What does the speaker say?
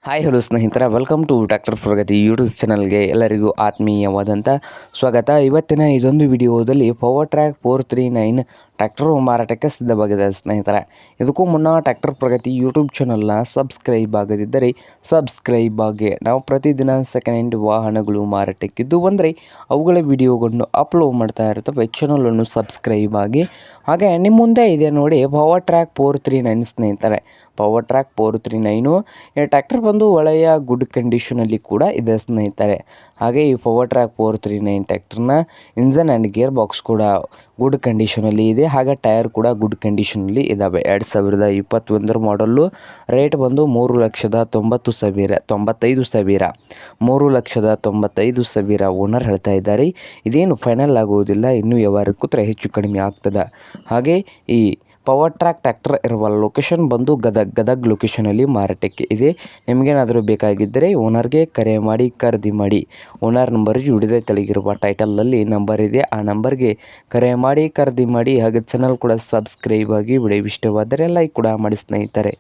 Hi hello ಸ್ನೇಹಿತರೆ, welcome to tractor Pragati YouTube ಚಾನಲ್ಗೆ ಎಲ್ಲರಿಗೂ ಆತ್ಮೀಯವಾದಂಥ ಸ್ವಾಗತ. ಇವತ್ತಿನ ಇದೊಂದು ವಿಡಿಯೋದಲ್ಲಿ ಪವರ್ ಟ್ರ್ಯಾಕ್ 439 ಟ್ರ್ಯಾಕ್ಟರು ಮಾರಾಟಕ್ಕೆ ಸಿದ್ಧವಾಗಿದೆ ಸ್ನೇಹಿತರೆ. ಇದಕ್ಕೂ ಮುನ್ನ ಟ್ರ್ಯಾಕ್ಟರ್ ಪ್ರಗತಿ ಯೂಟ್ಯೂಬ್ ಚಾನಲ್ನ ಸಬ್ಸ್ಕ್ರೈಬ್ ಆಗದಿದ್ದರೆ ಸಬ್ಸ್ಕ್ರೈಬ್ ಆಗಿ. ನಾವು ಪ್ರತಿದಿನ ಸೆಕೆಂಡ್ ಹ್ಯಾಂಡ್ ವಾಹನಗಳು ಮಾರಾಟಕ್ಕಿದ್ದು ಬಂದರೆ ಅವುಗಳ ವಿಡಿಯೋಗಳನ್ನು ಅಪ್ಲೋಡ್ ಮಾಡ್ತಾ ಇರ್ತವೆ. ಚಾನಲನ್ನು ಸಬ್ಸ್ಕ್ರೈಬ್ ಆಗಿ. ಹಾಗೆ ನಿಮ್ಮ ಮುಂದೆ ಇದೆ ನೋಡಿ ಪವರ್ ಟ್ರ್ಯಾಕ್ 439 ಸ್ನೇಹಿತರೆ. ಪವರ್ ಟ್ರ್ಯಾಕ್ 439 ಈ ಟ್ರ್ಯಾಕ್ಟರ್ ಬಂದು ಒಳ್ಳೆಯ ಗುಡ್ ಕಂಡೀಷನಲ್ಲಿ ಕೂಡ ಇದೆ ಸ್ನೇಹಿತರೆ. ಹಾಗೆ ಈ ಪವರ್ ಟ್ರ್ಯಾಕ್ 439 ಟ್ರ್ಯಾಕ್ಟರ್ನ ಇಂಜನ್ ಆ್ಯಂಡ್ ಗೇರ್ ಬಾಕ್ಸ್ ಕೂಡ ಗುಡ್ ಕಂಡೀಷನಲ್ಲಿ ಇದೆ. ಹಾಗೆ ಟೈರ್ ಕೂಡ ಗುಡ್ ಕಂಡೀಷನಲ್ಲಿ ಇದ್ದಾವೆ. 2021 ಮಾಡಲ್ಲು. ರೇಟ್ ಬಂದು 3,95,000 3,95,000 ಓನರ್ ಹೇಳ್ತಾ ಇದ್ದಾರೆ. ಇದೇನು ಫೈನಲ್ ಆಗುವುದಿಲ್ಲ, ಇನ್ನೂ ವ್ಯವಹಾರ ಕೂತ್ರೆ ಹೆಚ್ಚು ಕಡಿಮೆ ಆಗ್ತದೆ. ಹಾಗೆ ಈ ಪವರ್ ಟ್ರ್ಯಾಕ್ ಟ್ರ್ಯಾಕ್ಟರ್ ಇರುವ ಲೊಕೇಶನ್ ಬಂದು ಗದಗ್ ಲೊಕೇಶನಲ್ಲಿ ಮಾರಾಟಕ್ಕೆ ಇದೆ. ನಿಮಗೇನಾದರೂ ಬೇಕಾಗಿದ್ದರೆ ಓನರ್ಗೆ ಕರೆ ಮಾಡಿ ಖರೀದಿ ಮಾಡಿ. ಓನರ್ ನಂಬರ್ ವಿಡಿಯೋದ ತೆಳಗಿರುವ ಟೈಟಲ್ನಲ್ಲಿ ನಂಬರ್ ಇದೆ, ಆ ನಂಬರ್ಗೆ ಕರೆ ಮಾಡಿ ಖರೀದಿ ಮಾಡಿ. ಹಾಗೆ ಚಾನಲ್ ಕೂಡ ಸಬ್ಸ್ಕ್ರೈಬ್ ಆಗಿ. ವಿಡಿಯೋ ಇಷ್ಟವಾದರೆ ಲೈಕ್ ಕೂಡ ಮಾಡಿ ಸ್ನೇಹಿತರೆ.